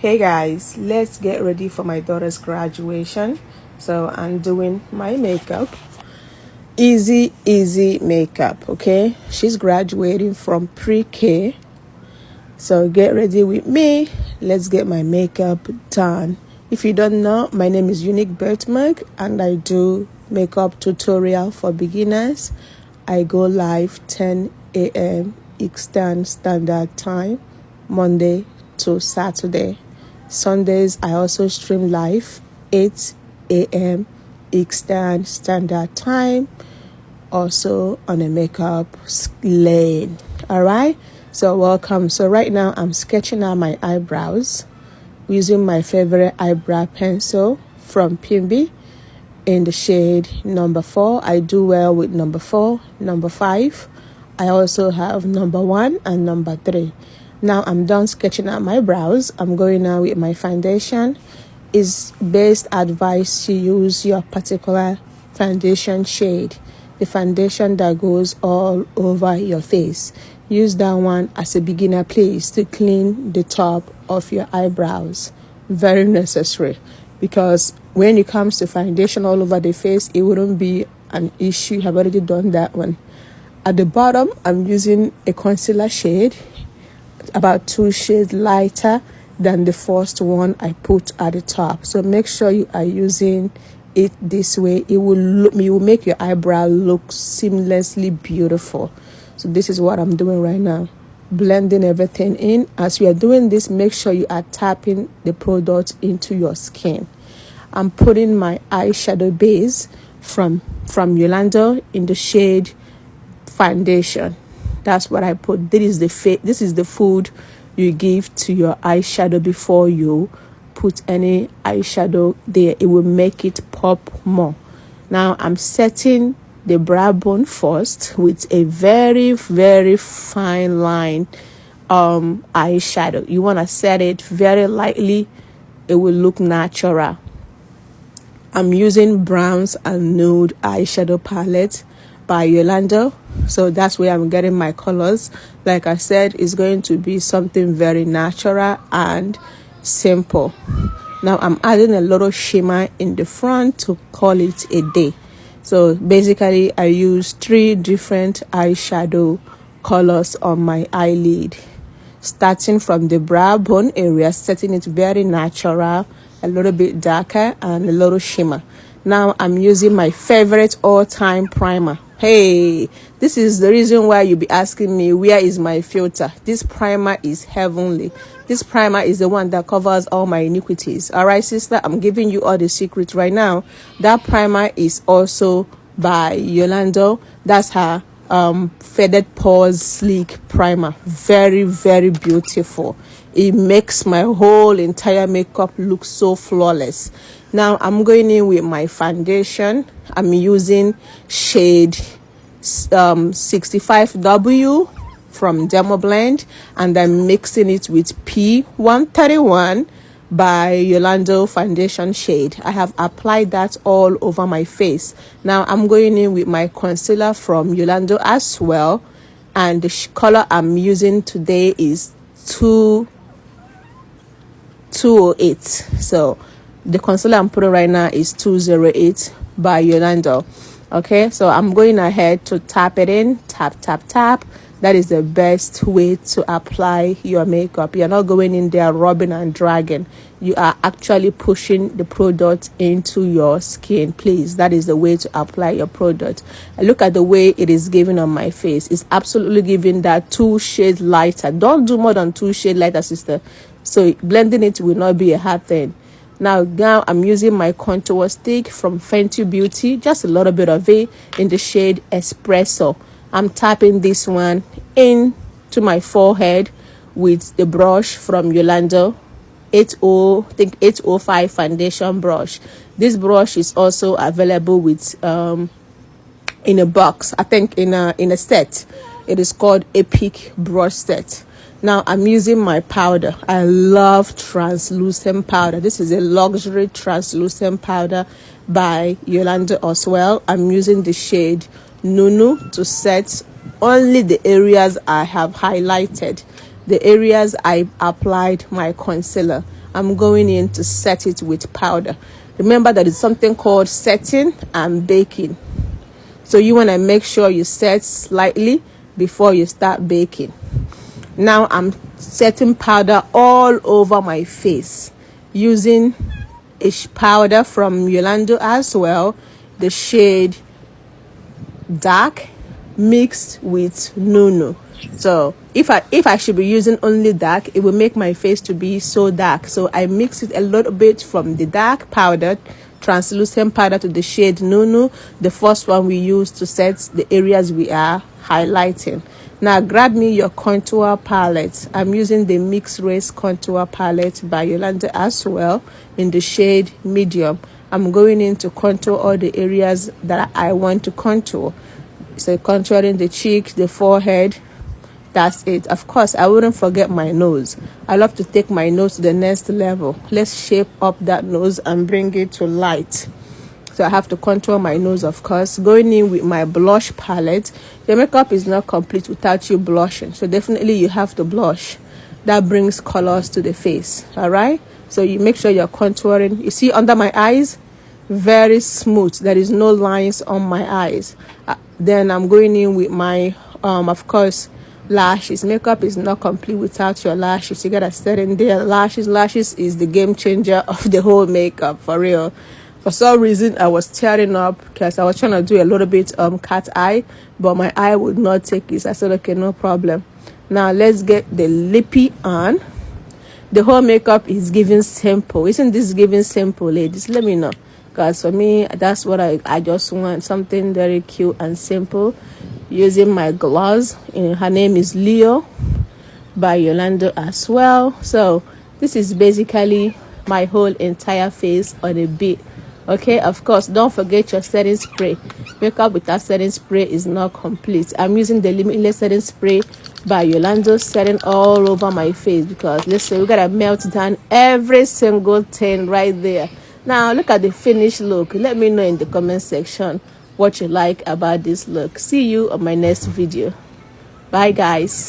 Hey guys, let's get ready for my daughter's graduation. So I'm doing my makeup. Easy makeup, okay? She's graduating from pre-K. So get ready with me. Let's get my makeup done. If you don't know, my name is Unique Bertmark and I do makeup tutorial for beginners. I go live 10 a.m. Eastern Standard Time, Monday to Saturday. Sundays, I also stream live 8 a.m. Eastern Standard Time, also on a makeup lane. All right, so welcome. So right now I'm sketching out my eyebrows using my favorite eyebrow pencil from Pimbi in the shade number 4. I do well with number 4, number 5. I also have number 1 and number 3. Now I'm done sketching out my brows. I'm going now with my foundation. It's best advice to use your particular foundation shade, the foundation that goes all over your face. Use that one as a beginner, please, to clean the top of your eyebrows. Very necessary, because when it comes to foundation all over the face, it wouldn't be an issue. You have already done that one. At the bottom, I'm using a concealer shade, about 2 shades lighter than the first one I put at the top. So make sure you are using it this way. It will make your eyebrow look seamlessly beautiful. So this is what I'm doing right now, blending everything in. As we are doing this, make sure you are tapping the product into your skin. I'm putting my eyeshadow base from Yolanda in the shade foundation. That's what I put. This is the food you give to your eyeshadow before you put any eyeshadow there. It will make it pop more. Now I'm setting the brow bone first with a very fine line eyeshadow. You want to set it very lightly. It will look natural. I'm using browns and nude eyeshadow palette by Yolanda. So that's where I'm getting my colors. Like I said, it's going to be something very natural and simple. Now I'm adding a little shimmer in the front to call it a day. So basically I use 3 different eyeshadow colors on my eyelid, starting from the brow bone area, setting it very natural, a little bit darker and a little shimmer. Now I'm using my favorite all-time primer. Hey, this is the reason why you'll be asking me, where is my filter? This primer is heavenly. This primer is the one that covers all my iniquities. All right, sister, I'm giving you all the secrets right now. That primer is also by Yolanda. That's her faded pores sleek primer. Very beautiful. It makes my whole entire makeup look so flawless. Now I'm going in with my foundation. I'm using shade 65W from Dermablend, and I'm mixing it with P131 by Yolanda foundation shade. I have applied that all over my face. Now I'm going in with my concealer from Yolanda as well, and the color I'm using today is 208. So the concealer I'm putting right now is 208 by Yolanda. Okay, so I'm going ahead to tap it in. Tap. That is the best way to apply your makeup. You're not going in there rubbing and dragging. You are actually pushing the product into your skin. Please, that is the way to apply your product. And look at the way it is giving on my face. It's absolutely giving that 2 shades lighter. Don't do more than 2 shades lighter, sister. So blending it will not be a hard thing. Now I'm using my contour stick from Fenty Beauty, just a little bit of it in the shade Espresso. I'm tapping this one into my forehead with the brush from Yolanda 805 foundation brush. This brush is also available with in a box, I think in a set. It is called Epic brush set. Now I'm using my powder. I love translucent powder. This is a luxury translucent powder by Yolanda as well. I'm using the shade Nunu to set only the areas I have highlighted. the areas I applied my concealer. I'm going in to set it with powder. Remember that it's something called setting and baking. So you want to make sure you set slightly before you start baking. Now I'm setting powder all over my face using a powder from Yolanda as well, the shade dark mixed with Nunu. So if I should be using only dark, it will make my face to be so dark. So I mix it a little bit from the dark powder, translucent powder, to the shade Nunu, the first one we use to set the areas we are highlighting. Now grab me your contour palette. I'm using the Mixed Race Contour Palette by Yolanda as well in the shade medium. I'm going in to contour all the areas that I want to contour. So contouring the cheek, the forehead, that's it. Of course, I wouldn't forget my nose. I love to take my nose to the next level. Let's shape up that nose and bring it to light. So I have to contour my nose, of course. Going in with my blush palette. Your makeup is not complete without you blushing. So definitely you have to blush. That brings colors to the face. All right? So you make sure you're contouring. You see under my eyes? Very smooth. There is no lines on my eyes. Then I'm going in with my, of course, lashes. Makeup is not complete without your lashes. You gotta set in there. Lashes is the game changer of the whole makeup, for real. For some reason I was tearing up because I was trying to do a little bit cat eye, but my eye would not take it. So I said, okay, no problem. Now let's get the lippy on. The whole makeup is giving simple. Isn't this giving simple, ladies? Let me know, because for me that's what I just want, something very cute and simple. Using my gloss, her name is Leo by Yolanda as well. So this is basically my whole entire face on a bit. Okay, of course, don't forget your setting spray. Makeup without setting spray is not complete. I'm using the Limitless Setting Spray by Yolanda, setting all over my face, because listen, we gotta melt down every single thing right there. Now look at the finished look. Let me know in the comment section what you like about this look. See you on my next video. Bye guys.